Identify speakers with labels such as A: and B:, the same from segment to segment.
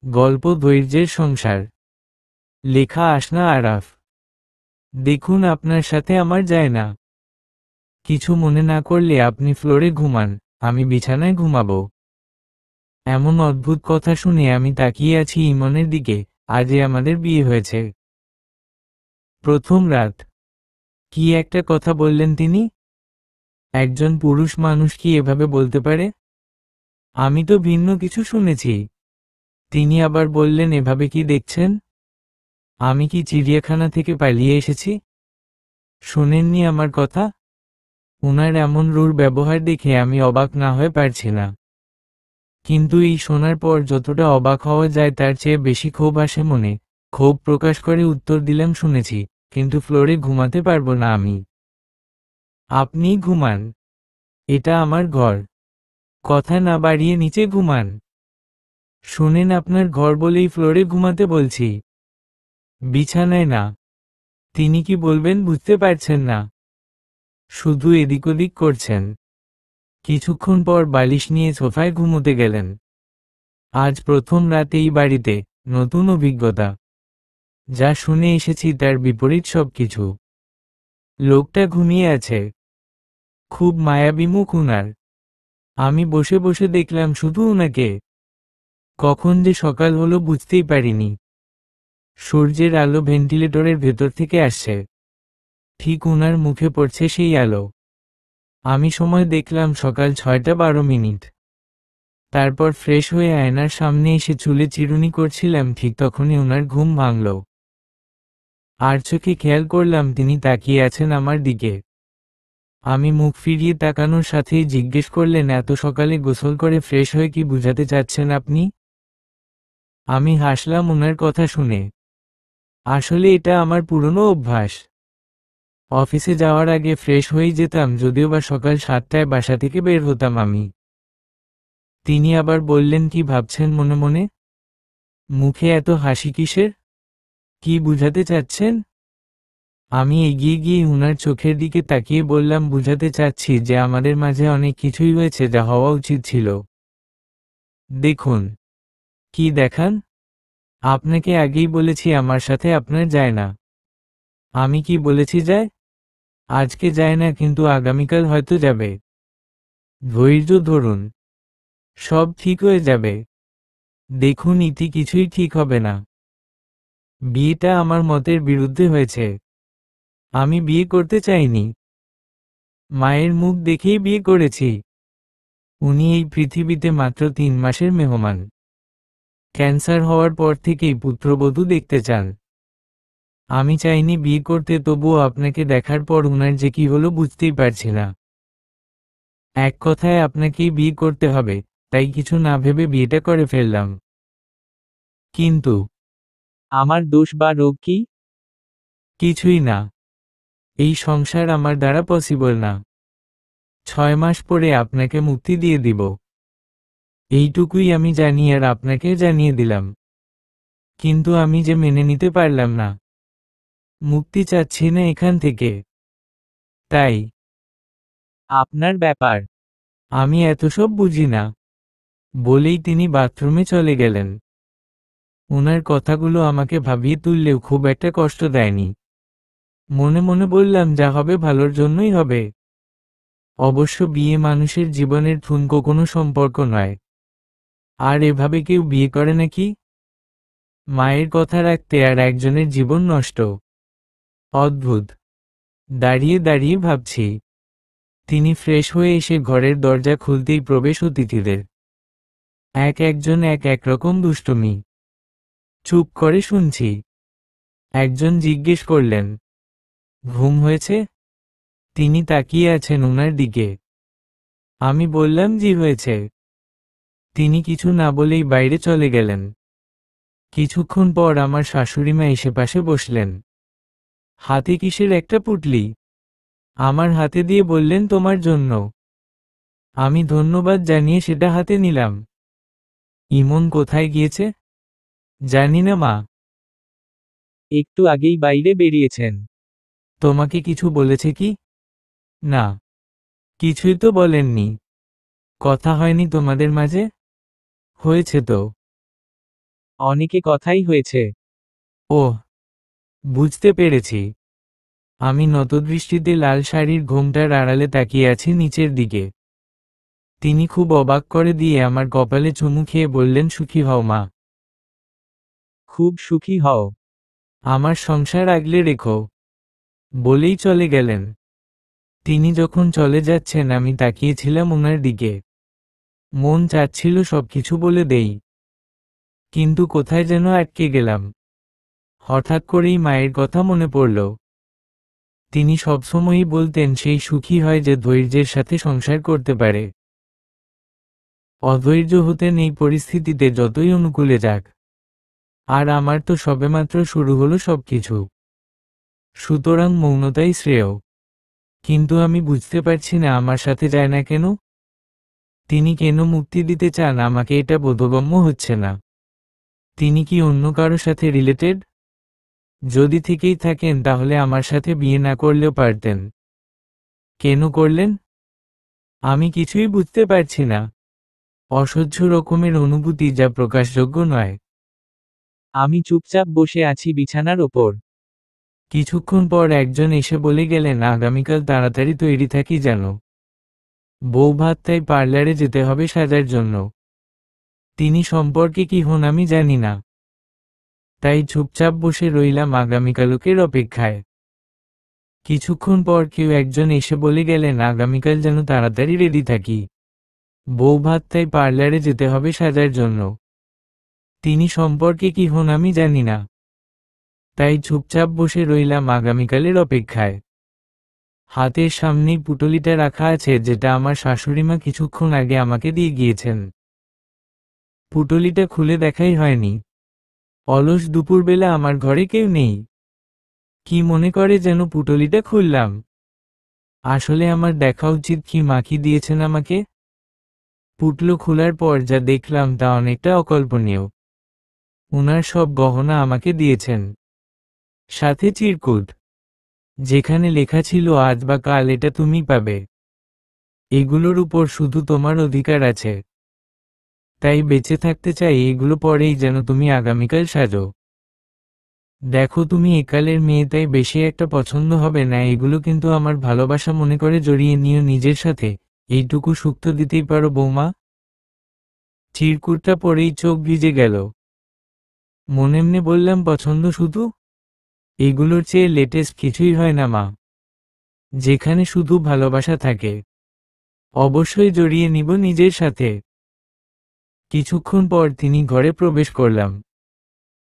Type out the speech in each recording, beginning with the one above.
A: গল্প ধৈর্যের সংসার। লেখা আসনা আরাফ। দেখুন, আপনার সাথে আমার যায় না। কিছু মনে না করলে আপনি ফ্লোরে ঘুমান, আমি বিছানায় ঘুমাবো। এমন অদ্ভুত কথা শুনে আমি তাকিয়ে আছি ইমনের দিকে। আজই আমাদের বিয়ে হয়েছে। প্রথম রাত। কি একটা কথা বললেন তিনি? একজন পুরুষ মানুষ কি এভাবে বলতে পারে? আমি তো ভিন্ন কিছু শুনেছি। তিনি আবার বললেন, এভাবে কি দেখছেন? আমি কি চিড়িয়াখানা থেকে পালিয়ে এসেছি? শোনেননি আমার কথা? উনার এমন রূঢ় ব্যবহার দেখে আমি অবাক না হয়ে পারছি না। কিন্তু এই শোনার পর যতটা অবাক হওয়া যায় তার চেয়ে বেশি ক্ষোভ আসে মনে। ক্ষোভ প্রকাশ করে উত্তর দিলাম, শুনেছি, কিন্তু ফ্লোরে ঘুমাতে পারবো না আমি। আপনিই ঘুমান। এটা আমার ঘর। কথা না বাড়িয়ে নিচে ঘুমান। শোনেন, আপনার ঘর বলেই ফ্লোরে ঘুমাতে বলছি, বিছানায় না। তিনি কি বলবেন বুঝতে পারছেন না, শুধু এদিক ওদিক করছেন। কিছুক্ষণ পর বালিশ নিয়ে সোফায় ঘুমোতে গেলেন। আজ প্রথম রাতে এই বাড়িতে, নতুন অভিজ্ঞতা। যা শুনে এসেছি তার বিপরীত সবকিছু। লোকটা ঘুমিয়ে আছে। খুব মায়াবী মুখ উনার। আমি বসে বসে দেখলাম শুধু উনাকে। কখন যে সকাল হলো বুঝতেই পারিনি। সূর্যের আলো ভেন্টিলেটরের ভেতর থেকে আসছে। ঠিক উনার মুখে পড়ছে সেই আলো। আমি সময় দেখলাম সকাল 6টা 12 মিনিট। তারপর ফ্রেশ হয়ে আয়নার সামনে এসে চুলে চিরুনি করছিলাম, ঠিক তখনই ওনার ঘুম ভাঙল। আর চোখে খেয়াল করলাম তিনি তাকিয়ে আছেন আমার দিকে। আমি মুখ ফিরিয়ে তাকানোর সাথেই জিজ্ঞেস করলেন, এত সকালে গোসল করে ফ্রেশ হয়ে কি বুঝাতে চাচ্ছেন আপনি? আমি হাসলাম ওনার কথা শুনে। আসলে এটা আমার পুরনো অভ্যাস। অফিসে যাওয়ার আগে ফ্রেশ হয়েই যেতাম, যদিও বা সকাল 7টায় বাসা থেকে বের হতাম আমি। তিনি আবার বললেন, কি ভাবছেন মনে মনে? মুখে এত হাসি কিসের? কি বুঝাতে চাচ্ছেন? আমি এগিয়ে গিয়ে উনার চোখের দিকে তাকিয়ে বললাম, বুঝাতে চাচ্ছি যে আমাদের মাঝে অনেক কিছুই হয়েছে যা হওয়া উচিত ছিল। দেখুন। কি দেখান? আপনাকে আগেই বলেছি আমার সাথে আপনার যায় না। আমি কি বলেছি যায়? আজকে যায় না, কিন্তু আগামীকাল হয়তো যাবে। ধৈর্য ধরুন, সব ঠিক হয়ে যাবে। দেখুন, ইতি কিছুই ঠিক হবে না। বিয়েটা আমার মতের বিরুদ্ধে হয়েছে। আমি বিয়ে করতে চাইনি। মায়ের মুখ দেখেই বিয়ে করেছি। উনি এই পৃথিবীতে মাত্র 3 মাসের মেহমান। ক্যান্সার হওয়ার পর থেকেই পুত্রবধূ দেখতে চান। আমি চাইনি বিয়ে করতে, তবুও আপনাকে দেখার পর উনার যে কি হলো বুঝতেই পারছি না। এক কথায় আপনাকেই বিয়ে করতে হবে, তাই কিছু না ভেবে বিয়েটা করে ফেললাম। কিন্তু আমার দোষ বা রোগ কি? কিছুই না। এই সংসার আমার দ্বারা পসিবল না। 6 মাস পরে আপনাকে মুক্তি দিয়ে দিব। এইটুকুই আমি জানি, আর আপনাকে জানিয়ে দিলাম। কিন্তু আমি যে মেনে নিতে পারলাম না। মুক্তি চাচ্ছি না এখান থেকে। তাই আপনার ব্যাপার। আমি এত সব বুঝি না, বলেই তিনি বাথরুমে চলে গেলেন। ওনার কথাগুলো আমাকে ভাবিয়ে তুললেও খুব একটা কষ্ট দেয়নি। মনে মনে বললাম, যা হবে ভালোর জন্যই হবে। অবশ্য বিয়ে মানুষের জীবনের ঠুনকো কোনো সম্পর্ক নয়। আর এভাবে কেউ বিয়ে করে নাকি? মায়ের কথা রাখতে আর একজনের জীবন নষ্ট। অদ্ভুত। দাঁড়িয়ে দাঁড়িয়ে ভাবছি। তিনি ফ্রেশ হয়ে এসে ঘরের দরজা খুলতেই প্রবেশ অতিথিদের। একজন এক রকম দুষ্টুমি। চুপ করে শুনছি। একজন জিজ্ঞেস করলেন, ঘুম হয়েছে? তিনি তাকিয়ে আছেন ওনার দিকে। আমি বললাম, জি হয়েছে। তিনি কিছু না বলেই বাইরে চলে গেলেন। কিছুক্ষণ পর আমার শাশুড়িমা এসে পাশে বসলেন। হাতে কিসের একটা পুটলি আমার হাতে দিয়ে বললেন, তোমার জন্য। আমি ধন্যবাদ জানিয়ে সেটা হাতে নিলাম। ইমন কোথায় গিয়েছে? জানি না মা। একটু আগেই বাইরে বেরিয়েছেন। তোমাকে কিছু বলেছে কি? না, কিছুই তো বলেননি। কথা হয়নি তোমাদের মাঝে? হয়েছে তো। অনেকে কথাই হয়েছে। ওহ, বুঝতে পেরেছি। আমি নতদৃষ্টিতে লাল শাড়ির ঘোমটার আড়ালে তাকিয়ে আছি নিচের দিকে। তিনি খুব অবাক করে দিয়ে আমার কপালে চুমু খেয়ে বললেন, সুখী হও মা। খুব সুখী হও। আমার সংসার আগলে রেখো। বলেই চলে গেলেন। তিনি যখন চলে যাচ্ছেন আমি তাকিয়েছিলাম ওনার দিকে। মন চাচ্ছিল সবকিছু বলে দেই, কিন্তু কোথায় যেন আটকে গেলাম। হঠাৎ করেই মায়ের কথা মনে পড়ল। তিনি সবসময়ই বলতেন সেই সুখী হয় যে ধৈর্যের সাথে সংসার করতে পারে। অধৈর্য হতেন এই পরিস্থিতিতে যতই অনুকূলে যাক। আর আমার তো সবেমাত্র শুরু হলো সবকিছু। সুতরাং মৌনতাই শ্রেয়। কিন্তু আমি বুঝতে পারছি না আমার সাথে যায় না কেন। তিনি কেন মুক্তি দিতে চান আমাকে, এটা বোধগম্য হচ্ছে না। তিনি কি অন্য কারো সাথে রিলেটেড? যদি থেকেই থাকেন তাহলে আমার সাথে বিয়ে না করলেও পারতেন। কেন করলেন? আমি কিছুই বুঝতে পারছি না। অসহ্য রকমের অনুভূতি যা প্রকাশযোগ্য নয়। আমি চুপচাপ বসে আছি বিছানার ওপর। কিছুক্ষণ পর একজন এসে বলে গেলেন, আগামীকাল তাড়াতাড়ি তৈরি থাকি যেন। বউ ভাত, তাই পার্লারে যেতে হবে সাজার জন্য। তিনি সম্পর্কে কি হন আমি জানি না, তাই চুপচাপ বসে রইলাম আগামীকালকের অপেক্ষায়। কিছুক্ষণ পর কেউ একজন এসে বলে গেলেন, আগামীকাল যেন তাড়াতাড়ি রেডি থাকি। বউ ভাত, তাই পার্লারে যেতে হবে সাজার জন্য। তিনি সম্পর্কে কি হন আমি জানি না, তাই চুপচাপ বসে রইলাম আগামীকালের অপেক্ষায়। হাতের সামনেই পুটলিটা রাখা আছে, যেটা আমার শাশুড়িমা কিছুক্ষণ আগে আমাকে দিয়ে গিয়েছেন। পুটলিটা খুলে দেখাই হয়নি। অলস দুপুরবেলা আমার ঘরে কেউ নেই। কি মনে করে যেন পুটলিটা খুললাম। আসলে আমার দেখা উচিত কি মা কি দিয়েছেন আমাকে। পুটলো খোলার পর যা দেখলাম তা অনেকটা অকল্পনীয়। ওনার সব গহনা আমাকে দিয়েছেন, সাথে চিরকুট, যেখানে লেখা ছিল আজ বা কাল এটা তুমি পাবে। এগুলোর উপর শুধু তোমার অধিকার আছে। তাই বেঁচে থাকতে চাই এগুলো পরেই যেন তুমি আগামীকাল সাজো। দেখো তুমি একালের মেয়ে, তাই বেশি একটা পছন্দ হবে না এগুলো, কিন্তু আমার ভালোবাসা মনে করে জড়িয়ে নিও নিজের সাথে। এইটুকু সুখ তো দিতেই পারো বৌমা। চিরকুটটা পরেই চোখ ভিজে গেল। মনেমনে বললাম, পছন্দ শুধু? এগুলোর চেয়ে লেটেস্ট কিছুই হয় না মা, যেখানে শুধু ভালোবাসা থাকে। অবশ্যই জড়িয়ে নিব নিজের সাথে। কিছুক্ষণ পর তিনি ঘরে প্রবেশ করলাম।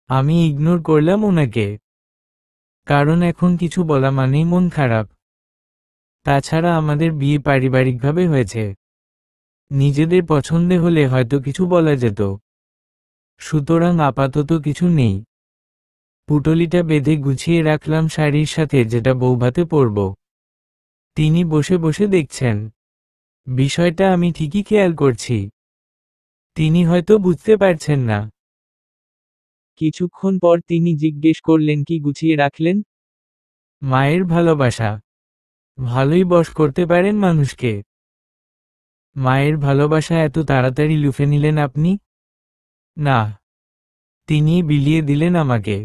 A: আমি ইগনোর করলাম ওনাকে, কারণ এখন কিছু বলা মানেই মন খারাপ। তাছাড়া আমাদের বিয়ে পারিবারিকভাবে হয়েছে। নিজেদের পছন্দে হলে হয়তো কিছু বলা যেত। সুতরাং আপাতত কিছু নেই। পুটলিটা বেঁধে গুছিয়ে রাখলাম শাড়ির সাথে, যেটা বৌভাতে পরব। তিনি বসে বসে দেখছেন। বিষয়টা আমি ঠিকই খেয়াল করছি। তিনি হয়তো বুঝতে পারছেন না। কিছুক্ষণ পর তিনি জিজ্ঞেস করলেন, কি গুছিয়ে রাখলেন? মায়ের ভালোবাসা। ভালোই বশ করতে পারেন মানুষকে। মায়ের ভালোবাসা এত তাড়াতাড়ি লুফে নিলেন আপনি? না, তিনি বিলিয়ে দিলেন আমাকে।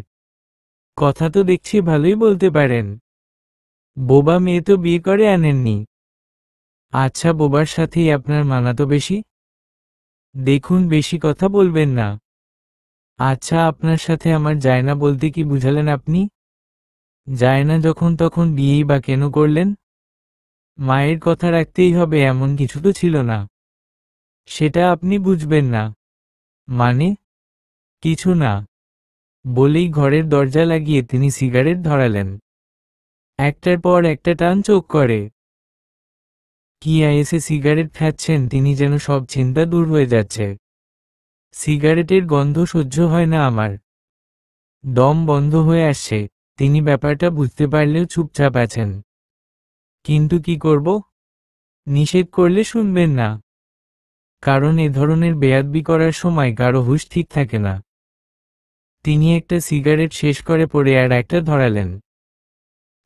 A: কথা তো দেখছি ভালোই বলতে পারেন। বোবা মেয়ে তো বিয়ে করে আনেননি। আচ্ছা, বোবার সাথেই আপনার মানাতো বেশি? দেখুন, বেশি কথা বলবেন না। আচ্ছা, আপনার সাথে আমার যায় না বলতে কি বুঝালেন আপনি? যায় না যখন তখন বিয়েই বা কেন করলেন? মায়ের কথা রাখতেই হবে এমন কিছু তো ছিল না। সেটা আপনি বুঝবেন না। মানে? কিছু না বলেই ঘরের দরজা লাগিয়ে তিনি সিগারেট ধরালেন। একটার পর একটা টান চোখ করে। কি আয়েসে সিগারেট খাচ্ছেন তিনি, যেন সব চিন্তা দূর হয়ে যাচ্ছে। সিগারেটের গন্ধ সহ্য হয় না আমার। দম বন্ধ হয়ে আসছে। তিনি ব্যাপারটা বুঝতে পারলেও চুপচাপ আছেন। কিন্তু কি করব? নিষেধ করলে শুনবেন না। কারণ এ ধরনের বেয়াদবি করার সময় কারো হুঁশ ঠিক থাকে না। তিনি একটা সিগারেট শেষ করে পড়ে আর একটা ধরালেন।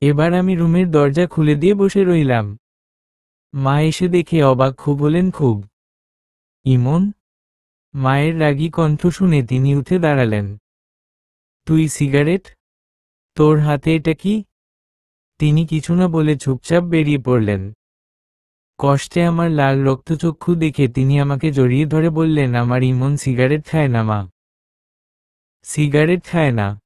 A: এবার আমি রুমের দরজা খুলে দিয়ে বসে রইলাম। মা এসে দেখে অবাক খুব হলেন খুব। ইমন, মায়ের রাগী কণ্ঠ শুনে তিনি উঠে দাঁড়ালেন। তুই সিগারেট? তোর হাতে এটা কি? তিনি কিছু না বলে চুপচাপ বেরিয়ে পড়লেন। কষ্টে আমার লাল রক্তচক্ষু দেখে তিনি আমাকে জড়িয়ে ধরে বললেন, আমার ইমন সিগারেট খায় না মা। সিগারেট খায় না।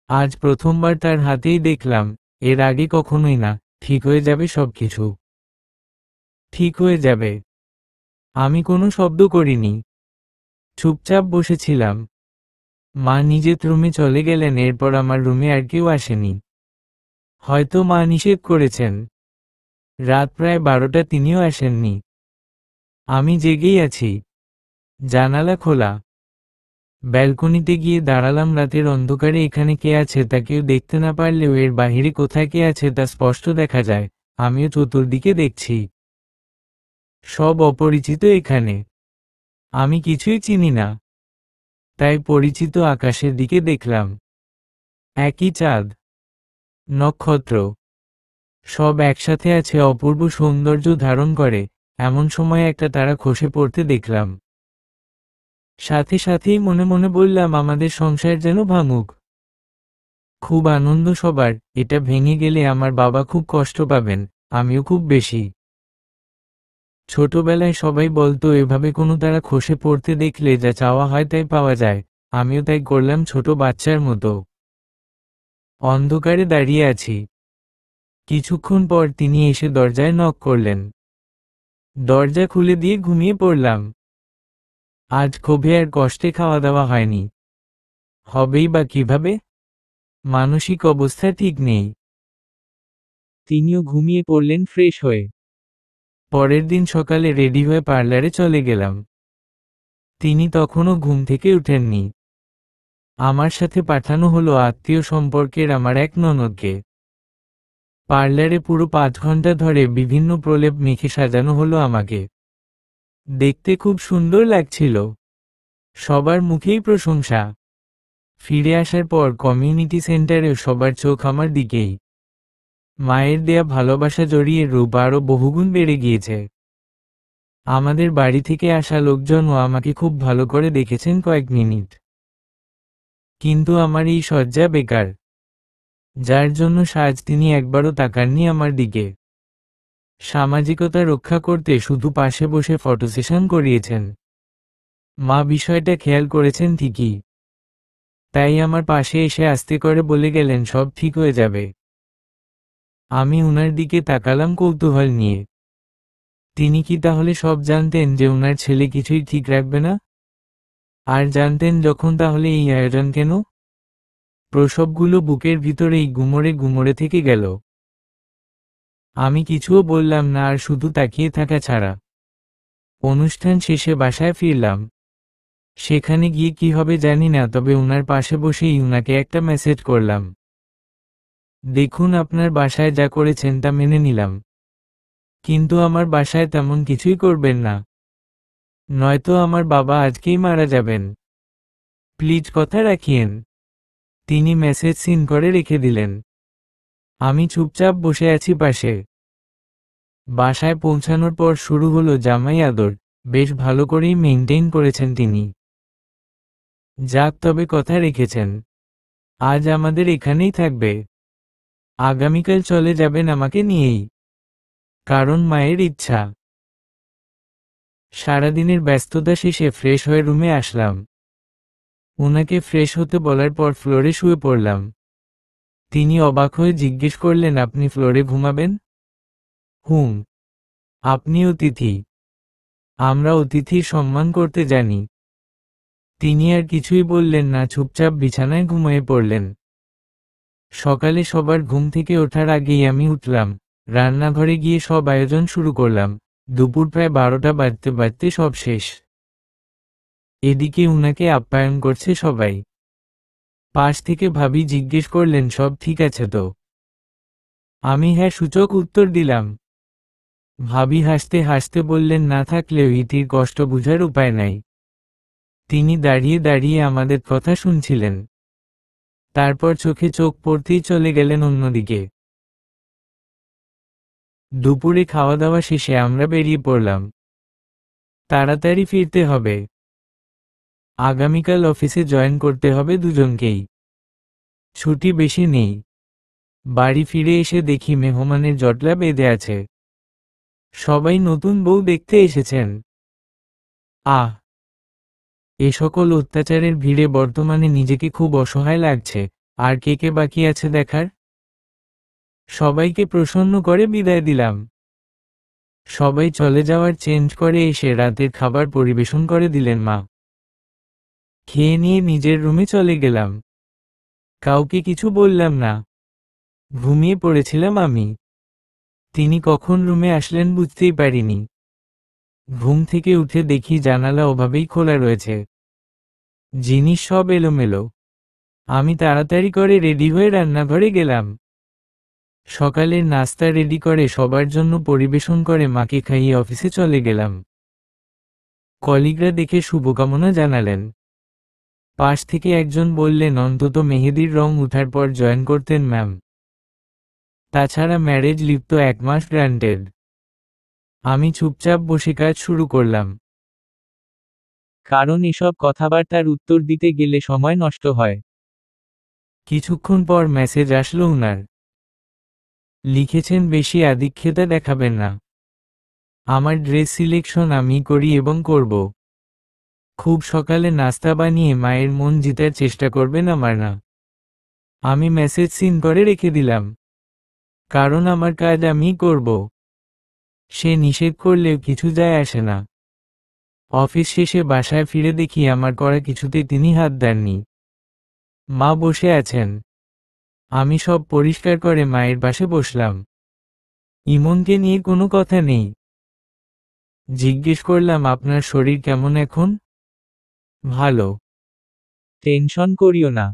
A: আজ প্রথমবার তার হাতেই দেখলাম, এর আগে কখনোই না। ঠিক হয়ে যাবে সবকিছু। ঠিক হয়ে যাবে। আমি কোনো শব্দ করিনি। চুপচাপ বসেছিলাম। মা নিজের রুমে চলে গেলেন, এরপর আমার রুমে আর কেউ আসেনি। হয়তো মা নিষেধ করেছেন। রাত প্রায় 12টা, তিনিও আসেননি। আমি জেগেই আছি। জানালা খোলা। ব্যালকনিতে গিয়ে দাঁড়ালাম। রাতের অন্ধকারে এখানে কে আছে তা কেউ দেখতে না পারলেও এর বাহিরে কোথায় কে আছে তা স্পষ্ট দেখা যায়। আমিও চতুর্দিকে দেখছি। সব অপরিচিত এখানে। আমি কিছুই চিনি না। তাই পরিচিত আকাশের দিকে দেখলাম। একই চাঁদ, নক্ষত্র, সব একসাথে আছে, অপূর্ব সৌন্দর্য ধারণ করে। এমন সময় একটা তারা খসে পড়তে দেখলাম। সাথে সাথেই মনে মনে বললাম, আমাদের সংসার যেন ভাঙুক। খুব আনন্দ সবার। এটা ভেঙে গেলে আমার বাবা খুব কষ্ট পাবেন, আমিও খুব বেশি। ছোটবেলায় সবাই বলতো, এভাবে কোনো তারা খসে পড়তে দেখলে যা চাওয়া হয় তাই পাওয়া যায়। আমিও তাই করলাম, ছোট বাচ্চার মতো। অন্ধকারে দাঁড়িয়ে আছি। কিছুক্ষণ পর তিনি এসে দরজায় নক করলেন। দরজা খুলে দিয়ে ঘুমিয়ে পড়লাম। আজ ক্ষোভে আর কষ্টে খাওয়া দাওয়া হয়নি। হবেই বা কিভাবে? মানসিক অবস্থা ঠিক নেই। তিনিও ঘুমিয়ে পড়লেন ফ্রেশ হয়ে। পরের দিন সকালে রেডি হয়ে পার্লারে চলে গেলাম। তিনি তখনও ঘুম থেকে উঠেননি। আমার সাথে পাঠানো হলো আত্মীয় সম্পর্কের আমার এক ননদকে। পার্লারে পুরো 5 ঘন্টা ধরে বিভিন্ন প্রলেপ মেখে সাজানো হলো আমাকে। দেখতে খুব সুন্দর লাগছিল। সবার মুখেই প্রশংসা। ফিরে আসার পর কমিউনিটি সেন্টারেও সবার চোখ আমার দিকেই। মায়ের দেয়া ভালোবাসা জড়িয়ে রূপ আরও বহুগুণ বেড়ে গিয়েছে। আমাদের বাড়ি থেকে আসা লোকজনও আমাকে খুব ভালো করে দেখেছেন কয়েক মিনিট। কিন্তু আমার এই সজ্জা বেকার। যার জন্য সাজ তিনি একবারও তাকাননি আমার দিকে। সামাজিকতা রক্ষা করতে শুধু পাশে বসে ফটো সেশন করিয়েছেন। মা বিষয়টা খেয়াল করেছেন ঠিকই। তাই আমার পাশে এসে আস্তে করে বলে গেলেন, সব ঠিক হয়ে যাবে। আমি উনার দিকে তাকালাম কৌতূহল নিয়ে। তিনি কি তাহলে সব জানতেন যে উনার ছেলে কিছুই ঠিক রাখবে না? আর জানতেন যখন, তাহলে এই আয়োজন কেন? প্রসবগুলো বুকের ভিতরেই গুমরে গুমরে থেকে গেল। আমি কিছুও বললাম না, আর শুধু তাকিয়ে থাকা ছাড়া। অনুষ্ঠান শেষে বাসায় ফিরলাম। সেখানে গিয়ে কি হবে জানি না, তবে উনার পাশে বসেই উনাকে একটা মেসেজ করলাম। দেখুন, আপনার বাসায় যা করেছেন তা মেনে নিলাম। কিন্তু আমার বাসায় তেমন কিছুই করবেন না। নয়তো আমার বাবা আজকেই মারা যাবেন। প্লিজ কথা রাখিয়েন। তিনি মেসেজ সিন করে রেখে দিলেন। আমি চুপচাপ বসে আছি পাশে। বাসায় পৌঁছানোর পর শুরু হলো জামাই আদর। বেশ ভালো করেই মেইনটেইন করেছেন তিনি। যাক, তবে কথা রেখেছেন। আজ আমাদের এখানেই থাকবে। আগামীকাল চলে যাবেন আমাকে নিয়েই। কারণ মায়ের ইচ্ছা। সারাদিনের ব্যস্ততা শেষে ফ্রেশ হয়ে রুমে আসলাম। উনাকে ফ্রেশ হতে বলার পর ফ্লোরে শুয়ে পড়লাম। তিনি অবাক হয়ে জিজ্ঞেস করলেন, আপনি ফ্লোরে ঘুমাবেন? হুম। আপনি অতিথি। আমরা অতিথির সম্মান করতে জানি। তিনি আর কিছুই বললেন না, চুপচাপ বিছানায় ঘুমিয়ে পড়লেন। সকালে সবার ঘুম থেকে ওঠার আগেই আমি উঠলাম। রান্নাঘরে গিয়ে সব আয়োজন শুরু করলাম। দুপুর প্রায় 12টা বাজতে বাজতে সব শেষ। এদিকে উনাকে আপ্যায়ন করছে সবাই। পাশ থেকে ভাবি জিজ্ঞেস করলেন, সব ঠিক আছে তো? আমি হ্যাঁ সূচক উত্তর দিলাম। ভাবি হাসতে হাসতে বললেন, না থাকলেও ইতির কষ্ট বুঝার উপায় নাই। তিনি দাঁড়িয়ে দাঁড়িয়ে আমাদের কথা শুনছিলেন। তারপর চোখে চোখ পড়তেই চলে গেলেন অন্যদিকে। দুপুরে খাওয়া দাওয়া শেষে আমরা বেরিয়ে পড়লাম। তাড়াতাড়ি ফিরতে হবে। আগামীকাল অফিসে জয়েন করতে হবে দুজনকেই। ছুটি বেশি নেই। বাড়ি ফিরে এসে দেখি মেহমানের জটলা বেঁধে আছে। সবাই নতুন বউ দেখতে এসেছেন। আহ, এ সকল অত্যাচারের ভিড়ে বর্তমানে নিজেকে খুব অসহায় লাগছে। আর কে কে বাকি আছে দেখার। সবাইকে প্রসন্ন করে বিদায় দিলাম। সবাই চলে যাওয়ার চেঞ্জ করে এসে রাতের খাবার পরিবেশন করে দিলেন মা। খেয়ে নিয়ে নিজের রুমে চলে গেলাম। কাউকে কিছু বললাম না। ঘুমিয়ে পড়েছিলাম আমি। তিনি কখন রুমে আসলেন বুঝতেই পারিনি। ঘুম থেকে উঠে দেখি জানালা ওভাবেই খোলা রয়েছে। জিনিস সব এলোমেলো। আমি তাড়াতাড়ি করে রেডি হয়ে রান্নাঘরে গেলাম। সকালের নাস্তা রেডি করে সবার জন্য পরিবেশন করে মাকে খাইয়ে অফিসে চলে গেলাম। কলিগরা দেখে শুভকামনা জানালেন। পাশ থেকে একজন বললেন অন্তত মেহেদির রং উঠার পর জয়েন করতেন ম্যাম। তাছাড়া ম্যারেজ লিভ তো 1 মাস গ্রান্টেড। আমি চুপচাপ বসে কাজ শুরু করলাম। কারণ এসব কথাবার্তার উত্তর দিতে গেলে সময় নষ্ট হয়। কিছুক্ষণ পর মেসেজ আসলো উনার। লিখেছেন বেশি আধিক্যতা দেখাবেন না। আমার ড্রেস সিলেকশন আমি করি এবং করব। খুব সকালে নাস্তা বানিয়ে মায়ের মন জিতার চেষ্টা করবেন আমার না। আমি মেসেজ সিন করে রেখে দিলাম। কারণ আমার কাজ আমি করব। সে নিষেধ করলেও কিছু যায় আসে না। অফিস শেষে বাসায় ফিরে দেখি আমার করা কিছুতে তিনি হাত দেননি। মা বসে আছেন। আমি সব পরিষ্কার করে মায়ের পাশে বসলাম। ইমনকে নিয়ে কোনো কথা নেই। জিজ্ঞেস করলাম আপনার শরীর কেমন এখন? ভালো। টেনশন করিও না।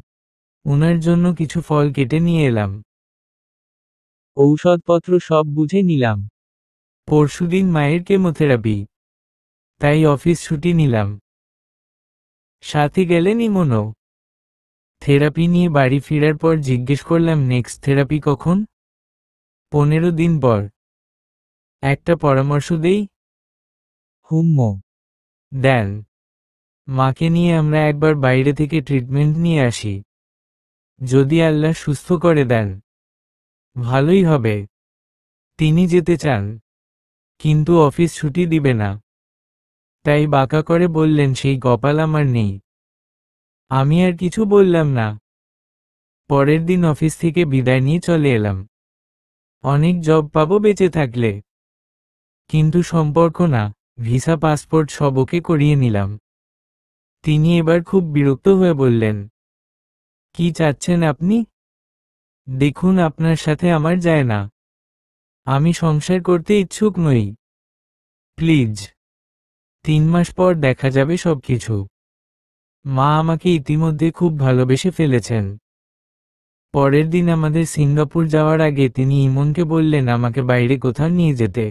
A: ওনার জন্য কিছু ফল কেটে নিয়ে এলাম। ঔষধপত্র সব বুঝে নিলাম। পরশুদিন মায়ের কেমোথেরাপি। তাই অফিস ছুটি নিলাম। সাথে গেলেন ইমনও। থেরাপি নিয়ে বাড়ি ফেরার পর জিজ্ঞেস করলাম নেক্সট থেরাপি কখন? 15 দিন পর। একটা পরামর্শ দেই? হুম্মো দেন। মাকে নিয়ে আমরা একবার বাইরে থেকে ট্রিটমেন্ট নিয়ে আসি। যদি আল্লাহ সুস্থ করে দেন ভালোই হবে। তিনি যেতে চান, কিন্তু অফিস ছুটি দিবে না। তাই বাঁকা করে বললেন সেই কপাল আমার নেই। আমি আর কিছু বললাম না। পরের দিন অফিস থেকে বিদায় নিয়ে চলে এলাম। অনেক জব পাবো বেঁচে থাকলে, কিন্তু সম্পর্ক না, ভিসা পাসপোর্ট সব ওকে করিয়ে নিলাম। তিনি এবার খুব বিরক্ত হয়ে বললেন, কি চাচ্ছেন আপনি? দেখুন আপনার সাথে আমার যায় না। আমি সংসার করতে ইচ্ছুক নই। প্লিজ। 3 মাস পর দেখা যাবে সবকিছু। মা আমাকে ইতিমধ্যে খুব ভালোবেসে ফেলেছেন। পরের দিন আমাদের সিঙ্গাপুর যাওয়ার আগে তিনি ইমনকে বললেন আমাকে বাইরে কোথাও নিয়ে যেতে।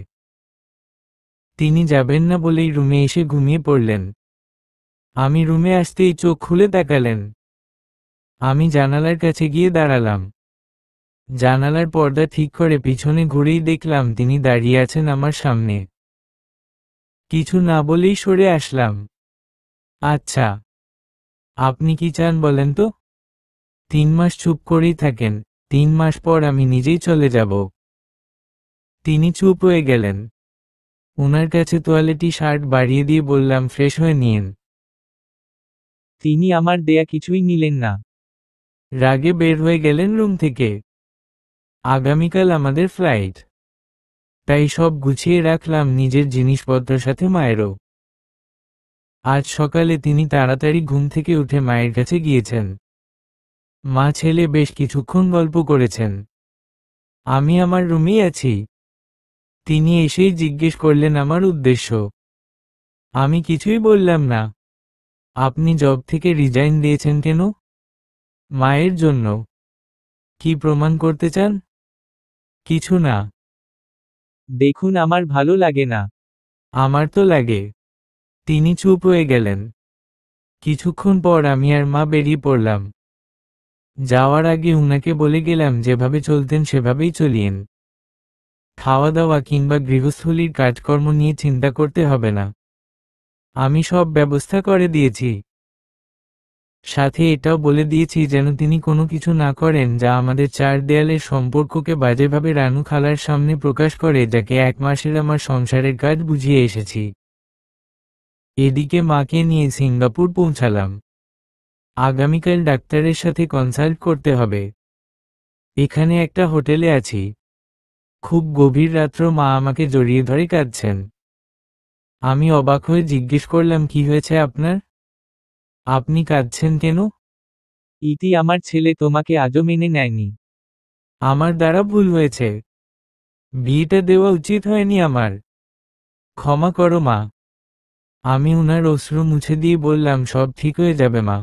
A: তিনি যাবেন না বলেই রুমে এসে ঘুমিয়ে পড়লেন। আমি রুমে আসতেই চোখ খুলে তাকালেন। আমি জানালার কাছে গিয়ে দাঁড়ালাম। জানালার পর্দা ঠিক করে পিছনে ঘুরেই দেখলাম তিনি দাঁড়িয়ে আছেন আমার সামনে। কিছু না বলেই সরে আসলাম। আচ্ছা, আপনি কি চান বলেন তো? 3 মাস চুপ করেই থাকেন, 3 মাস পর আমি নিজেই চলে যাব। তিনি চুপ হয়ে গেলেন। ওনার কাছে তোয়ালেটি শার্ট বাড়িয়ে দিয়ে বললাম ফ্রেশ হয়ে নিন। তিনি আমার দেয়া কিছুই নিলেন না। রাগে বের হয়ে গেলেন রুম থেকে। আগামীকাল আমাদের ফ্লাইট। তাই সব গুছিয়ে রাখলাম নিজের জিনিসপত্রের সাথে মায়েরও। আজ সকালে তিনি তাড়াতাড়ি ঘুম থেকে উঠে মায়ের কাছে গিয়েছেন। মা ছেলে বেশ কিছুক্ষণ গল্প করেছেন। আমি আমার রুমেই আছি। তিনি এসেই জিজ্ঞেস করলেন আমার উদ্দেশ্য। আমি কিছুই বললাম না। আপনি জব থেকে রিজাইন দিয়েছেন কেন? মায়ের জন্য। কি প্রমাণ করতে চান? কিছু না। দেখুন আমার ভালো লাগে না। আমার তো লাগে। তিনি চুপ হয়ে গেলেন। কিছুক্ষণ পর আমি আর মা বেরিয়ে পড়লাম। যাওয়ার আগে উনাকে বলে গেলাম যেভাবে চলতেন সেভাবেই চলিয়েন। খাওয়া দাওয়া কিংবা গৃহস্থলীর কাজকর্ম নিয়ে চিন্তা করতে হবে না। আমি সব ব্যবস্থা করে দিয়েছি। সাথে এটাও বলে দিয়েছি যেন তিনি কোনো কিছু না করেন যা আমাদের 4 দেয়ালের সম্পর্ককে বাজেভাবে রানু খালার সামনে প্রকাশ করে, যাকে 1 মাসের আমার সংসারের কাজ বুঝিয়ে এসেছি। এদিকে মাকে নিয়ে সিঙ্গাপুর পৌঁছালাম। আগামীকাল ডাক্তারের সাথে কনসাল্ট করতে হবে। এখানে একটা হোটেলে আছি। খুব গভীর রাত্র মা আমাকে জড়িয়ে ধরে কাঁদছেন। আমি অবাক হয়ে জিজ্ঞেস করলাম, কি হয়েছে আপনার? আপনি কাঁদছেন কেন?
B: ইতি, আমার ছেলে তোমাকে আজও মেনে নেয়নি।
A: আমার দ্বারা ভুল হয়েছে। বিয়েটা দেওয়া উচিত হয়নি আমার। ক্ষমা করো মা। আমি উনার অশ্রু মুছে দিয়ে বললাম, সব ঠিক হয়ে যাবে মা।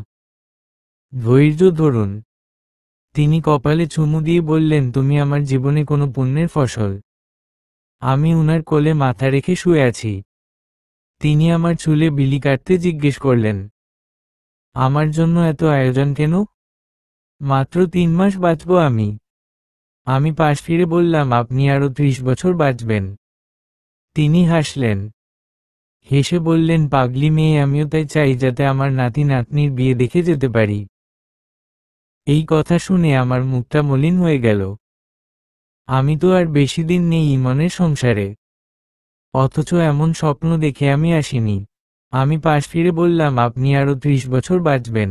A: ধৈর্য ধরুন। তিনি কপালে চুমু দিয়ে বললেন, তুমি আমার জীবনে কোনো পুণ্যের ফসল। আমি উনার কোলে মাথা রেখে শুয়ে আছি। তিনি আমার চুলে বিলি কাটতে জিজ্ঞেস করলেন, আমার জন্য এত আয়োজন কেন? মাত্র 3 মাস বাঁচব আমি। আমি পাশ ফিরে বললাম, আপনি আরো 30 বছর বাঁচবেন। তিনি হাসলেন। হেসে বললেন, পাগলি মেয়ে, আমিও তাই চাই যাতে আমার নাতি নাতনির বিয়ে দেখে যেতে পারি। এই কথা শুনে আমার মুখটা মলিন হয়ে গেল। আমি তো আর বেশি দিন নেই ইমনের সংসারে, অথচ এমন স্বপ্ন দেখে আমি আসিনি। আমি পাশ ফিরে বললাম, আপনি আরো 30 বছর বাঁচবেন।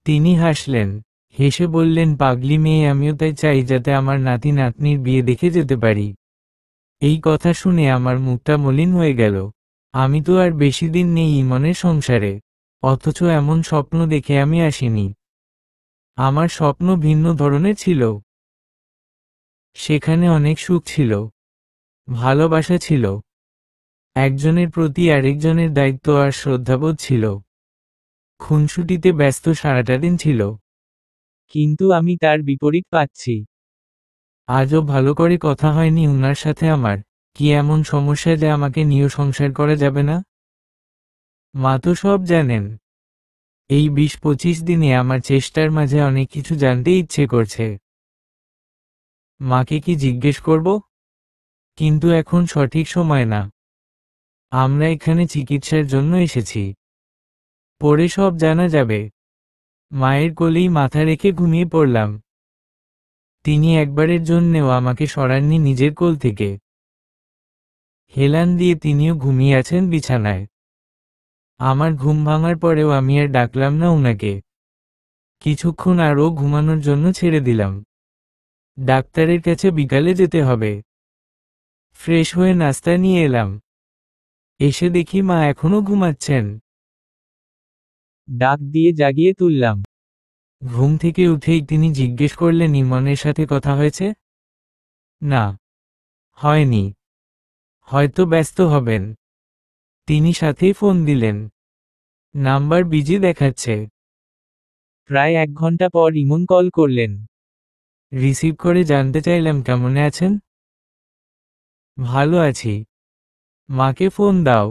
A: তিনি হাসলেন। হেসে বললেন, পাগলি মেয়ে, আমিও তাই চাই যাতে আমার নাতি নাতনির বিয়ে দেখে যেতে পারি। এই কথা শুনে আমার মুখটা মলিন হয়ে গেল। আমি তো আর বেশি দিন নেই ইমনের সংসারে, অথচ এমন স্বপ্ন দেখে আমি আসিনি। আমার স্বপ্ন ভিন্ন ধরনের ছিল। সেখানে অনেক সুখ ছিল, ভালোবাসা ছিল, একজনের প্রতি আরেকজনের দায়িত্ব আর শ্রদ্ধাবোধ ছিল। খুনসুটিতে ব্যস্ত সারাটা দিন ছিল।
B: কিন্তু আমি তার বিপরীত পাচ্ছি।
A: আজও ভালো করে কথা হয়নি উনার সাথে আমার। কি এমন সমস্যা যে আমাকে নিয়ে সংসার করা যাবে না? মা তো সব জানেন। এই 20-25 দিনে আমার চেষ্টার মাঝে অনেক কিছু জানতে ইচ্ছে করছে। মাকে কি জিজ্ঞেস করব? কিন্তু এখন সঠিক সময় না। আমরা এখানে চিকিৎসার জন্য এসেছি। পরে সব জানা যাবে। মায়ের কোলেই মাথা রেখে ঘুমিয়ে পড়লাম। তিনি একবারের জন্যেও আমাকে সরাননি নিজের কোল থেকে। হেলান দিয়ে তিনিও ঘুমিয়ে আছেন বিছানায়। আমার ঘুম ভাঙার পরেও আমি আর ডাকলাম না উনাকে। কিছুক্ষণ আরও ঘুমানোর জন্য ছেড়ে দিলাম। ডাক্তারের কাছে বিকালে যেতে হবে। ফ্রেশ হয়ে নাস্তা নিয়ে এলাম। এসে দেখি মা এখনো ঘুমাচ্ছেন।
B: ডাক দিয়ে জাগিয়ে তুললাম।
A: ঘুম থেকে উঠেই তিনি জিজ্ঞেস করলেন, ইমনের সাথে কথা হয়েছে? না, হয়নি। হয়তো ব্যস্ত হবেন। তিনি সাথেই ফোন দিলেন। নাম্বার বিজি দেখাচ্ছে।
B: প্রায় 1 ঘন্টা পর ইমন কল করলেন।
A: রিসিভ করে জানতে চাইলাম, কেমন আছেন? ভালো আছি। মাকে ফোন দাও।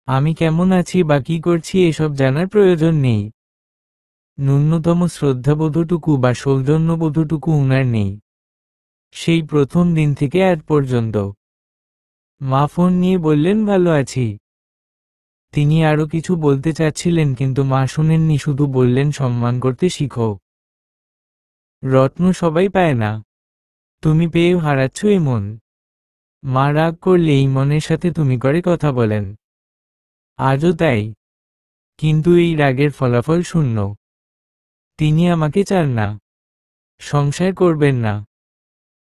A: আমি কেমন আছি বা কি করছি এসব জানার প্রয়োজন নেই। ন্যূনতম শ্রদ্ধাবোধটুকু বা সৌজন্যবোধটুকু উনার নেই, সেই প্রথম দিন থেকে আজ পর্যন্ত। মা ফোন নিয়ে বললেন, ভালো আছি। তিনি আরো কিছু বলতে চাচ্ছিলেন কিন্তু মা শুনেননি, শুধু বললেন, সম্মান করতে শিখো। রত্ন সবাই পায় না, তুমি পেয়েও হারাচ্ছ এমন। মা রাগ করলে এই মনের সাথে তুমি করে কথা বলেন। আজও তাই। কিন্তু এই রাগের ফলাফল শূন্য। তিনি আমাকে চান না, সংসার করবেন না,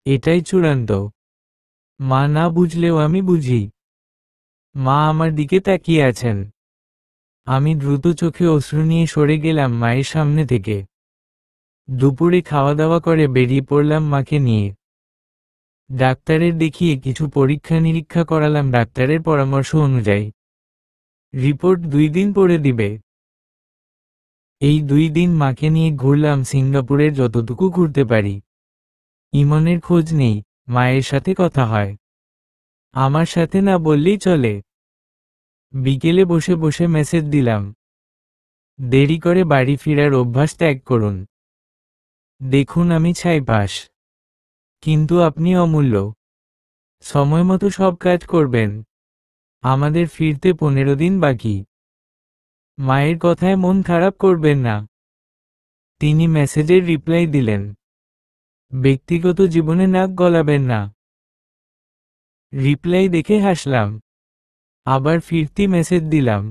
A: এটাই চূড়ান্ত। মা না বুঝলেও আমি বুঝি। মা আমার দিকে তাকিয়ে আছেন। আমি দ্রুত চোখে অশ্রু নিয়ে সরে গেলাম মায়ের সামনে থেকে। দুপুরে খাওয়া দাওয়া করে বেরিয়ে পড়লাম মাকে নিয়ে। ডাক্তারের দেখিয়ে কিছু পরীক্ষা নিরীক্ষা করালাম ডাক্তারের পরামর্শ অনুযায়ী। রিপোর্ট 2 দিন পরে দিবে। এই 2 দিন মাকে নিয়ে ঘুরলাম সিঙ্গাপুরের যতটুকু ঘুরতে পারি। ইমনের খোঁজ নেই, মায়ের সাথে কথা হয়। আমার সাথে না বললেই চলে। বিকেলে বসে বসে মেসেজ দিলাম, দেরি করে বাড়ি ফেরার অভ্যাস ত্যাগ করুন। দেখুন আমি ছাইপাশ, কিন্তু আপনি অমূল্য। সময়মতো সব কাজ করবেন। আমাদের ফিরতে 15 দিন বাকি। মায়ের কথায় মন খারাপ করবেন না। তিনি মেসেজের রিপ্লাই দিলেন, ব্যক্তিগত জীবনে নাক গলাবেন না। রিপ্লাই দেখে হাসলাম। আবার ফিরতি মেসেজ দিলাম,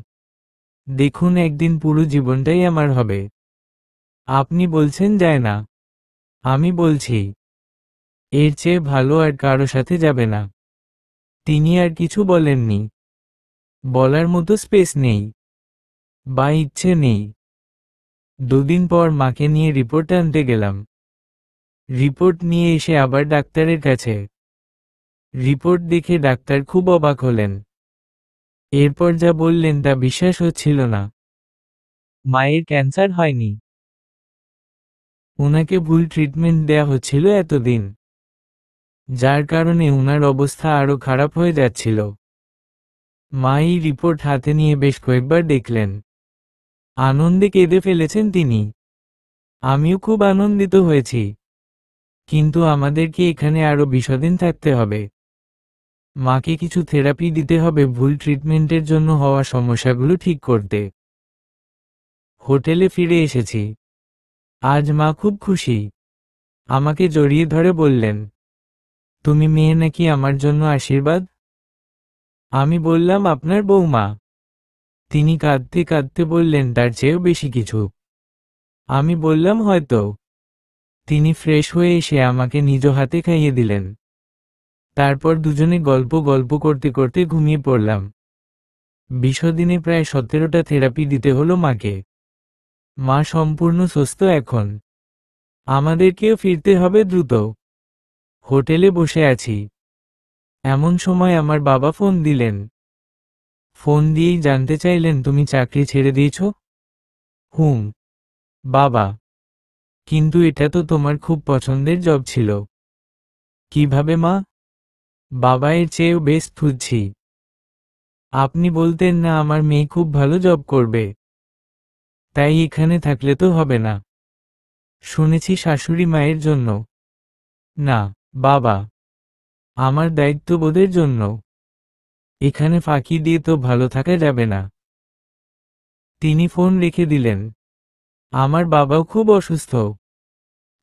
A: দেখুন একদিন পুরো জীবনটাই আমার হবে। আপনি বলছেন যায় না, আমি বলছি এর চেয়ে ভালো আর কারো সাথে যাবে না। তিনি আর কিছু বলেননি। বলার মতো স্পেস নেই বা ইচ্ছে নেই। দুদিন পর মাকে নিয়ে রিপোর্ট আনতে গেলাম। রিপোর্ট নিয়ে এসে আবার ডাক্তারের কাছে। রিপোর্ট দেখে ডাক্তার খুব অবাক হলেন। এরপর যা বললেন তা বিশ্বাস হচ্ছিল না।
B: মায়ের ক্যান্সার হয়নি।
A: ওনাকে ভুল ট্রিটমেন্ট দেয়া হচ্ছিল এতদিন, যার কারণে ওনার অবস্থা আরো খারাপ হয়ে যাচ্ছিল। মা এই রিপোর্ট হাতে নিয়ে বেশ কয়েকবার দেখলেন। আনন্দে কেঁদে ফেলেছেন তিনি। আমিও খুব আনন্দিত হয়েছি। কিন্তু আমাদেরকে এখানে আরো 20 দিন থাকতে হবে। মাকে কিছু থেরাপি দিতে হবে ভুল ট্রিটমেন্টের জন্য হওয়া সমস্যাগুলো ঠিক করতে। হোটেলে ফিরে এসেছি। আজ মা খুব খুশি। আমাকে জড়িয়ে ধরে বললেন, তুমি মেয়ে নাকি আমার জন্য আশীর্বাদ? আমি বললাম, আপনার বৌমা। তিনি কাঁদতে কাঁদতে বললেন, তার চেয়েও বেশি কিছু। আমি বললাম, হয়তো। তিনি ফ্রেশ হয়ে এসে আমাকে নিজ হাতে খাইয়ে দিলেন। তারপর দুজনে গল্প করতে করতে ঘুমিয়ে পড়লাম। 20 দিনে প্রায় 17টা থেরাপি দিতে হলো মাকে। মা সম্পূর্ণ সুস্থ এখন। আমাদেরকেও ফিরতে হবে দ্রুত। হোটেলে বসে আছি। এমন সময় আমার বাবা ফোন দিলেন। ফোন দিয়েই জানতে চাইলেন, তুমি চাকরি ছেড়ে দিয়েছ? হুম বাবা, কিন্তু এটা তো তোমার খুব পছন্দের জব ছিল। কিভাবে মা? বাবা, এর চেয়েও বেস্ট খুঁজছি। আপনি বলতেন না আমার মেয়ে খুব ভালো জব করবে, তাই এখানে থাকলে তো হবে না। শুনেছি শাশুড়ি মায়ের জন্য। না বাবা, আমার দায়িত্ববোধের জন্য। এখানে ফাঁকি দিয়ে তো ভালো থাকা যাবে না। তিনি ফোন রেখে দিলেন। আমার বাবাও খুব অসুস্থ।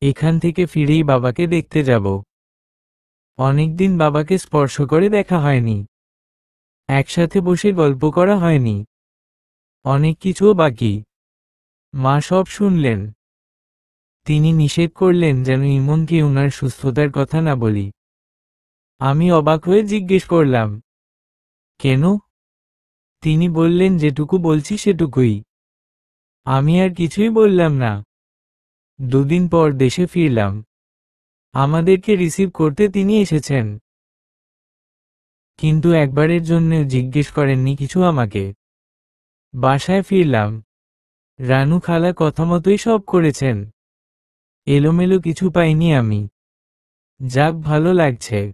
A: এখান থেকে ফিরেই বাবাকে দেখতে যাব। অনেকদিন বাবাকে স্পর্শ করে দেখা হয়নি। একসাথে বসে গল্প করা হয়নি। অনেক কিছুও বাকি। মা সব শুনলেন। তিনি নিষেধ করলেন যেন ইমনকে উনার সুস্থতার কথা না বলি। আমি অবাক হয়ে জিজ্ঞেস করলাম, কেন? তিনি বললেন, যেটুকু বলছি সেটুকুই। আমি আর কিছুই বললাম না। দুদিন পর দেশে ফিরলাম। আমাদেরকে রিসিভ করতে তিনি এসেছেন, কিন্তু একবারের জন্যও জিজ্ঞেস করেননি কিছু আমাকে। বাসায় ফিরলাম। রানু খালা কথা মতোই সব করেছেন। এলোমেলো কিছু পাইনি আমি। যাক, ভালো লাগছে।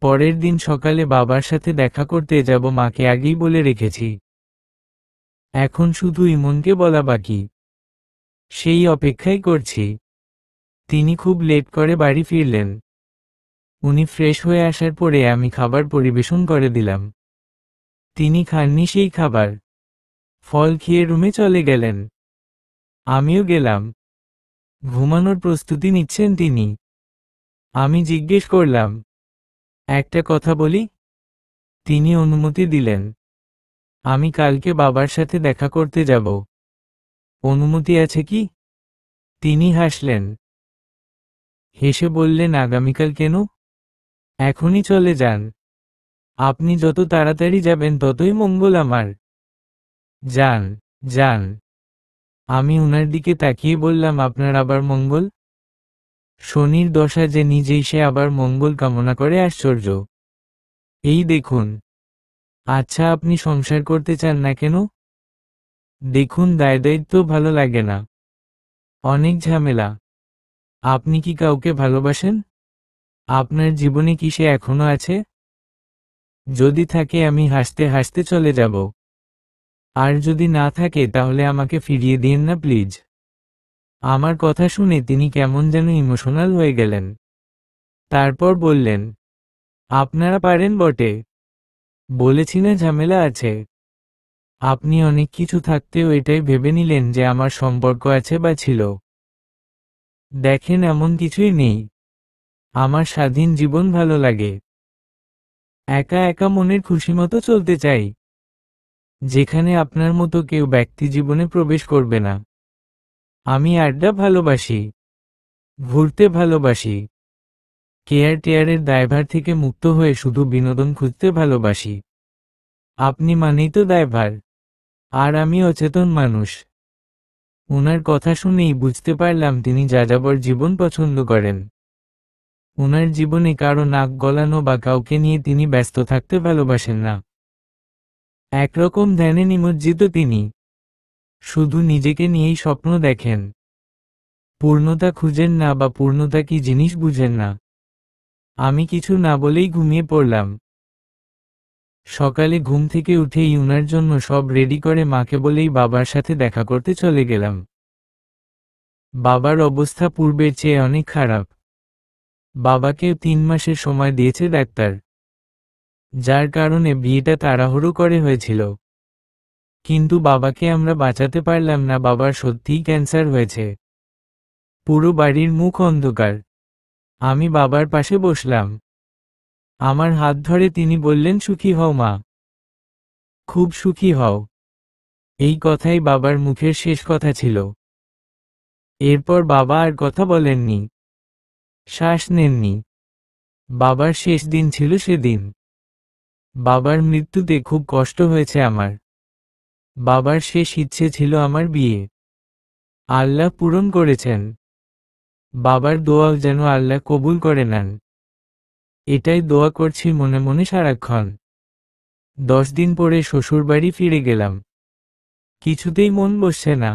A: পরের দিন সকালে বাবার সাথে দেখা করতে যাব, মাকে আগেই বলে রেখেছি। এখন শুধু ইমনকে বলা বাকি। সেই অপেক্ষাই করছি। তিনি খুব লেট করে বাড়ি ফিরলেন। উনি ফ্রেশ হয়ে আসার পরে আমি খাবার পরিবেশন করে দিলাম। তিনি খাননি সেই খাবার। ফল খেয়ে রুমে চলে গেলেন। আমিও গেলাম। ঘুমানোর প্রস্তুতি নিচ্ছেন তিনি। আমি জিজ্ঞেস করলাম, একটা কথা বলি? তিনি অনুমতি দিলেন। আমি কালকে বাবার সাথে দেখা করতে যাব। অনুমতি আছে কি? তিনি হাসলেন। হেসে বললেন, আগামীকাল কেন? এখনই চলে যান। আপনি যত তাড়াতাড়ি যাবেন ততই মঙ্গল আমার। যান যান। আমি উনার দিকে তাকিয়ে বললাম, আপনার আবার মঙ্গল? শনির দশা যে নিজেই সে আবার মঙ্গল কামনা করে, আশ্চর্য। এই দেখুন। আচ্ছা, আপনি সংসার করতে চান না কেন? দেখুন, দায়িত্ব ভালো লাগে না। অনেক ঝামেলা। আপনি কি কাউকে ভালোবাসেন? আপনার জীবনে কি সে এখনো আছে? যদি থাকে আমি হাসতে হাসতে চলে যাব। আর যদি না থাকে তাহলে আমাকে ফিরিয়ে দিন না প্লিজ। আমার কথা শুনে তিনি কেমন যেন ইমোশনাল হয়ে গেলেন। তারপর বললেন, আপনারা পারেন বটে। বলেছি না ঝামেলা আছে। আপনি অনেক কিছু থাকতেও এটাই ভেবে নিলেন যে আমার সম্পর্ক আছে বা ছিল। দেখেন, এমন কিছুই নেই। আমার স্বাধীন জীবন ভালো লাগে। একা একা মনের খুশিমতো চলতে চাই, যেখানে আপনার মতো কেউ ব্যক্তি জীবনে প্রবেশ করবে না। আমি আড্ডা ভালোবাসি, ঘুরতে ভালোবাসি, কেয়ার দায়ভার থেকে মুক্ত হয়ে শুধু বিনোদন খুঁজতে ভালোবাসি। আপনি মানেই তো দায়ভার, আর আমি অচেতন মানুষ। ওনার কথা শুনেই বুঝতে পারলাম তিনি যাযাবর জীবন পছন্দ করেন। ওনার জীবনে কারো নাক গলানো বা কাউকে নিয়ে তিনি ব্যস্ত থাকতে ভালোবাসেন না। একরকম ধ্যানে নিমজ্জিত তিনি, শুধু নিজেকে নিয়েই স্বপ্ন দেখেন। পূর্ণতা খুঁজেন না বা পূর্ণতা কি জিনিস বুঝেন না। আমি কিছু না বলেই ঘুমিয়ে পড়লাম। সকালে ঘুম থেকে উঠেই উনার জন্য সব রেডি করে মাকে বলেই বাবার সাথে দেখা করতে চলে গেলাম। বাবার অবস্থা পূর্বের চেয়ে অনেক খারাপ। বাবাকে 3 মাসের সময় দিয়েছে ডাক্তার, যার কারণে বিয়েটা তাড়াহুড়ো করে হয়েছিল। কিন্তু বাবাকে আমরা বাঁচাতে পারলাম না। বাবার সত্যিই ক্যান্সার হয়েছে। পুরো বাড়ির মুখ অন্ধকার। আমি বাবার পাশে বসলাম। আমার হাত ধরে তিনি বললেন, সুখী হও মা, খুব সুখী হও। এই কথাই বাবার মুখের শেষ কথা ছিল। এরপর বাবা আর কথা বলেননি, শ্বাস নেননি। বাবার শেষ দিন ছিল সেদিন। বাবার মৃত্যুতে খুব কষ্ট হয়েছে আমার। বাবার শেষ ইচ্ছে ছিল আমার বিয়ে। আল্লাহ পূরণ করেছেন। বাবার দোয়াও যেন আল্লাহ কবুল করে নেন, এটাই দোয়া করছি মনে মনে সারাক্ষণ। 10 দিন পরে শ্বশুরবাড়ি ফিরে গেলাম। কিছুতেই মন বসছে না।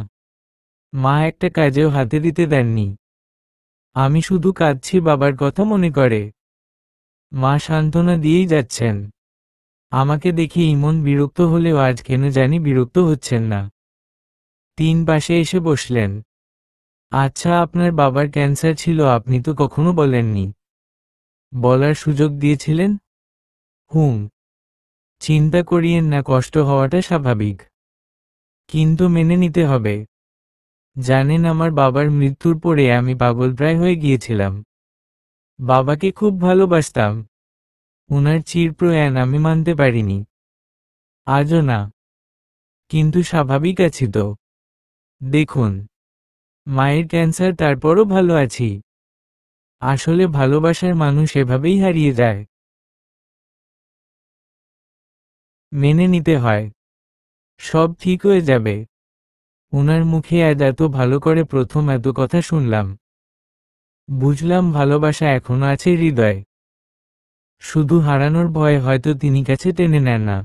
A: মা একটা কাজেও হাতে দিতে দেননি। আমি শুধু কাঁদছি বাবার কথা মনে করে। মা সান্ত্বনা দিয়েই যাচ্ছেন। আমাকে দেখে ইমন বিরক্ত হলেও আজ কেন জানি বিরক্ত হচ্ছেন না। 3 পাশে এসে বসলেন। আচ্ছা, আপনার বাবার ক্যান্সার ছিল, আপনি তো কখনো বলেননি। বলার সুযোগ দিয়েছিলেন? হুম। চিন্তা করিয়েন না, কষ্ট হওয়াটা স্বাভাবিক, কিন্তু মেনে নিতে হবে। জানেন, আমার বাবার মৃত্যুর পরে আমি পাগলপ্রায় হয়ে গিয়েছিলাম। বাবাকে খুব ভালোবাসতাম। ওনার চিরপ্রয়াণ আমি মানতে পারিনি, আজও না। কিন্তু স্বাভাবিক আছি তো। দেখুন, মায়ের ক্যান্সার, তারপরও ভালো আছি। আসলে ভালোবাসার মানুষ এভাবেই হারিয়ে যায়। মেনে নিতে হয়, সব ঠিক হয়ে যাবে। ওনার মুখে আজ এত ভালো করে প্রথম এত কথা শুনলাম। বুঝলাম ভালোবাসা এখনো আছে হৃদয়ে। শুধু হারানোর ভয় হয়তো তিনি কাছে টেনে নেন না।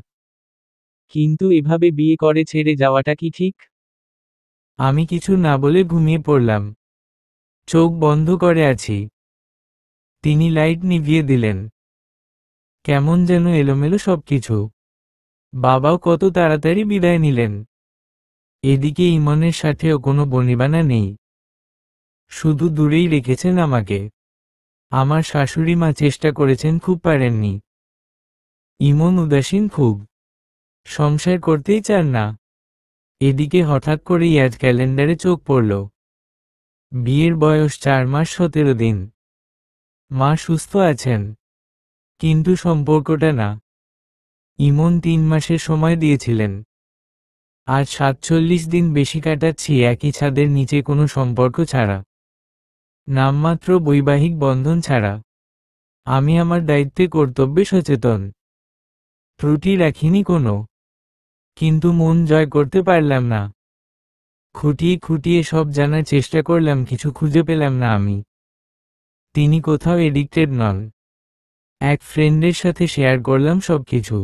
B: কিন্তু এভাবে বিয়ে করে ছেড়ে যাওয়াটা কি ঠিক?
A: আমি কিছু না বলে ঘুমিয়ে পড়লাম। চোখ বন্ধ করে আছি। তিনি লাইট নিভিয়ে দিলেন। কেমন যেন এলোমেলো সবকিছু। বাবাও কত তাড়াতাড়ি বিদায় নিলেন। এদিকে ইমনের সাথেও কোনো বনিবানা নেই, শুধু দূরেই রেখেছেন আমাকে। আমার শাশুড়ি মা চেষ্টা করেছেন, খুব পারেননি। ইমন উদাসীন খুব, সংসার করতেই চান না। এদিকে হঠাৎ করেই আজ ক্যালেন্ডারে চোখ পড়ল। বিয়ের বয়স 4 মাস 17 দিন। মা সুস্থ আছেন, কিন্তু সম্পর্কটা না। ইমন 3 মাসের সময় দিয়েছিলেন। আজ 47 দিন বেশি কাটাচ্ছি একই ছাদের নিচে, কোনো সম্পর্ক ছাড়া, নামমাত্র বৈবাহিক বন্ধন ছাড়া। আমি আমার দায়িত্বে কর্তব্যে সচেতন, ত্রুটি রাখিনি কোনো। কিন্তু মন জয় করতে পারলাম না। খুঁটিয়ে খুঁটিয়ে সব জানার চেষ্টা করলাম, কিছু খুঁজে পেলাম না আমি। তিনি কোথাও এডিক্টেড নন। এক ফ্রেন্ডের সাথে শেয়ার করলাম সবকিছু।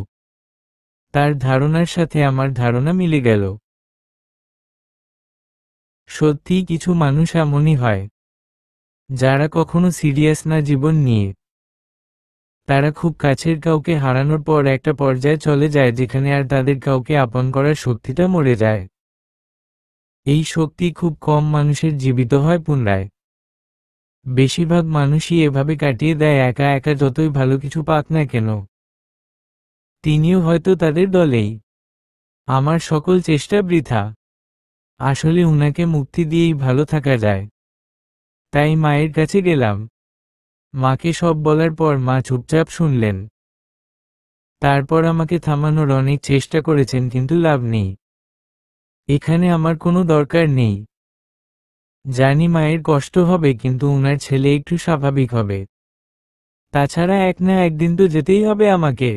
A: তার ধারণার সাথে আমার ধারণা মিলে গেল। সত্যিই কিছু মানুষ এমনই হয়, যারা কখনো সিরিয়াস না জীবন নিয়ে। তারা খুব কাছের কাউকে হারানোর পর একটা পর্যায়ে চলে যায় যেখানে আর তাদের কাউকে আপন করার শক্তিটা মরে যায়। এই শক্তি খুব কম মানুষের জীবিত হয় পুনরায়। বেশিরভাগ মানুষই এভাবে কাটিয়ে দেয় একা একা, যতই ভালো কিছু পাক না কেন। তিনিও হয়তো তাদের দলেই। আমার সকল চেষ্টা বৃথা। আসলে উনাকে মুক্তি দিয়েই ভালো থাকা যায়। তাই মায়ের কাছে গেলাম। মাকে সব বলার পর মা চুপচাপ শুনলেন। তারপর আমাকে থামানোর অনেক চেষ্টা করেছেন, কিন্তু লাভ নেই। এখানে আমার কোনো দরকার নেই। জানি মায়ের কষ্ট হবে, কিন্তু উনার ছেলে একটু স্বাভাবিক হবে। তাছাড়া এক না একদিন তো যেতেই হবে আমাকে।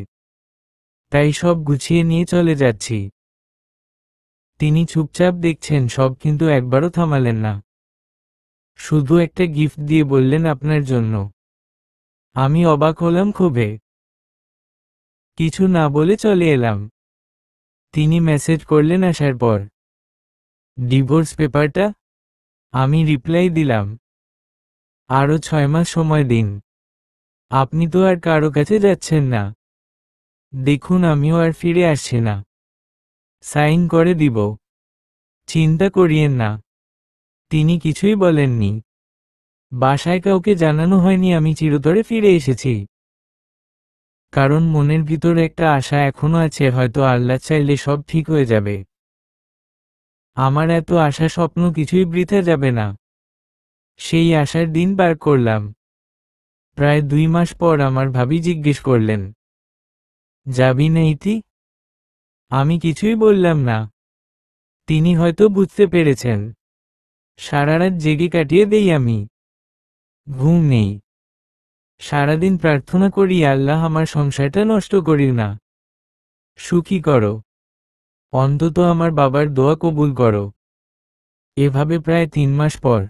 A: তাই সব গুছিয়ে নিয়ে চলে যাচ্ছি। তিনি চুপচাপ দেখছেন সব, কিন্তু একবারও থামালেন না। শুধু একটা গিফট দিয়ে বললেন, আপনার জন্য। আমি অবাক হলাম খুবই। কিছু না বলে চলে এলাম। তিনি মেসেজ করলেন আসার পর, ডিভোর্স পেপারটা? আমি রিপ্লাই দিলাম, আরো 6 মাস সময় দিন। আপনি তো আর কারো কাছে যাচ্ছেন না। দেখুন, আমিও আর ফিরে আসছি না। সাইন করে দিব। চিন্তা করিয়েন না। তিনি কিছুই বলেননি। বাসায় কাউকে জানানো হয়নি আমি চিরতরে ফিরে এসেছি। কারণ মনের ভিতর একটা আশা এখনো আছে, হয়তো আল্লাহ চাইলে সব ঠিক হয়ে যাবে। আমার এত আশা স্বপ্ন কিছুই বৃথা যাবে না। সেই আশার দিন পার করলাম। প্রায় 2 মাস পর আমার ভাবি জিজ্ঞেস করলেন, যাবি না ইতি? আমি কিছুই বললাম না। তিনি হয়তো বুঝতে পেরেছেন। সারারাত জেগে কাটিয়ে দেই আমি। ঘুম নেই। সারাদিন প্রার্থনা করি, আল্লাহ আমার সংসারটা নষ্ট করিও না, সুখী করো। অন্তত আমার বাবার দোয়া কবুল করো। এভাবে প্রায় 3 মাস পর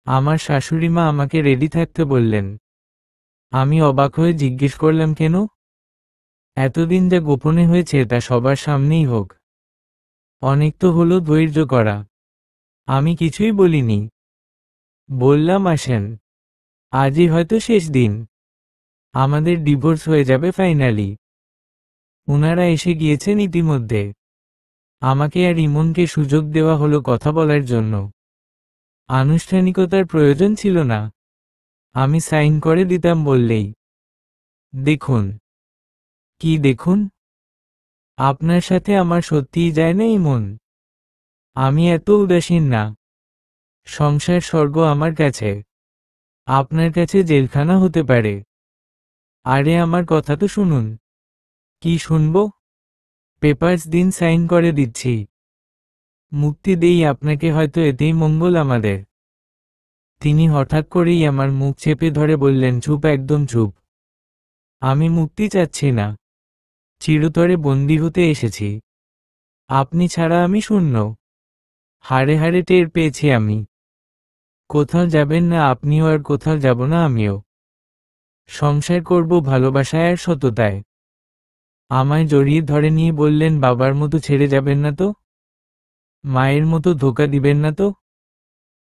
A: আমার শাশুড়ি মা আমাকে রেডি থাকতে বললেন। আমি অবাক হয়ে জিজ্ঞেস করলাম, কেন? এতদিন যা গোপনে হয়েছে তা সবার সামনেই হোক। অনেক তো হলো ধৈর্য করা। আমি কিছুই বলিনি। বললাম, আসেন, আজই হয়তো শেষ দিন। আমাদের ডিভোর্স হয়ে যাবে ফাইনালি। ওনারা এসে গিয়েছেন ইতিমধ্যে। আমাকে আর ইমনকে সুযোগ দেওয়া হলো কথা বলার জন্য। আনুষ্ঠানিকতার প্রয়োজন ছিল না। আমি সাইন করে দিতাম বললেই। দেখুন। কি দেখুন? আপনার সাথে আমার সত্যিই যায় না ইমন। আমি এত উদাসীন না। সংসার স্বর্গ আমার কাছে। আপনার কাছে জেলখানা হতে পারে। আরে আমার কথা তো শুনুন। কি শুনব? পেপারস দিন, সাইন করে দিচ্ছি। মুক্তি দেই আপনাকে, হয়তো এতেই মঙ্গল আমাদের। তিনি হঠাৎ করেই আমার মুখ চেপে ধরে বললেন, চুপ, একদম চুপ। আমি মুক্তি চাচ্ছি না। চিরতরে বন্দী হতে এসেছি। আপনি ছাড়া আমি শূন্য। হাড়ে হাড়ে টের পেয়েছি আমি। কোথাও যাবেন না আপনিও, আর কোথাও যাব না আমিও। সংসার করব ভালোবাসায় আর সততায়। আমায় জড়িয়ে ধরে নিয়ে বললেন, বাবার মতো ছেড়ে যাবেন না তো? মায়ের মতো ধোঁকা দিবেন না তো?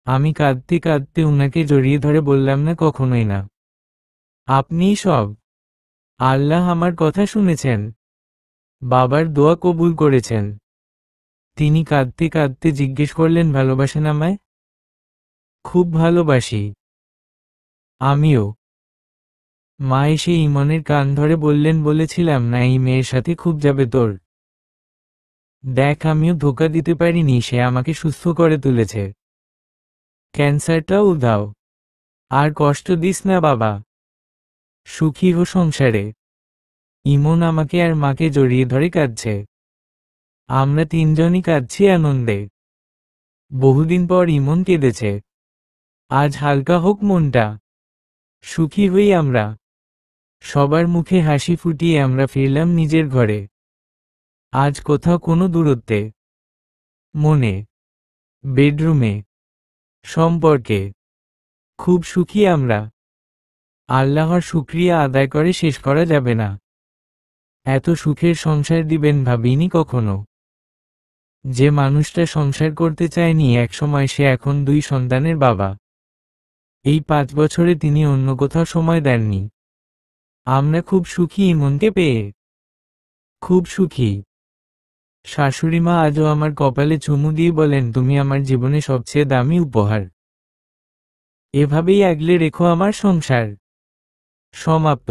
A: আমি কাঁদতে কাঁদতে উনাকে জড়িয়ে ধরে বললাম, না, কখনোই না। আপনিই সব। আল্লাহ আমার কথা শুনেছেন। বাবার দোয়া কবুল করেছেন। তিনি কাঁদতে কাঁদতে জিজ্ঞেস করলেন, ভালোবাসেন আমায়? খুব ভালোবাসি। আমিও। মা এসে ইমনের কান ধরে বললেন, বলেছিলাম না এই মেয়ের সাথে খুব যাবে তোর। দেখ, আমিও ধোঁকা দিতে পারিনি, সে আমাকে সুস্থ করে তুলেছে। ক্যান্সারটাও উধাও। আর কষ্ট দিস না বাবা। সুখী হো সংসারে। ইমন আমাকে আর মাকে জড়িয়ে ধরে কাঁদছে। আমরা 3 জনই কাঁদছি আনন্দে। বহুদিন পর ইমন কেঁদেছে। আজ হালকা হোক মনটা। সুখী হই আমরা। সবার মুখে হাসি ফুটিয়ে আমরা ফিরলাম নিজের ঘরে। আজ কোথাও কোনো দূরত্বে। মনে, বেডরুমে, সম্পর্কে খুব সুখী আমরা। আল্লাহর শুকরিয়া আদায় করে শেষ করা যাবে না। এত সুখের সংসার দিবেন ভাবিনি কখনো। যে মানুষটা সংসার করতে চায়নি একসময়, সে এখন 2 সন্তানের বাবা। এই 5 বছরে তিনি অন্য কোথাও সময় দেননি। আমরা খুব সুখী ইমনকে পেয়ে। খুব সুখী। শাশুড়িমা আজও আমার কপালে চুমু দিয়ে বলেন, তুমি আমার জীবনে সবচেয়ে দামি উপহার। এভাবেই আগলে রেখো আমার সংসার। সমাপ্ত।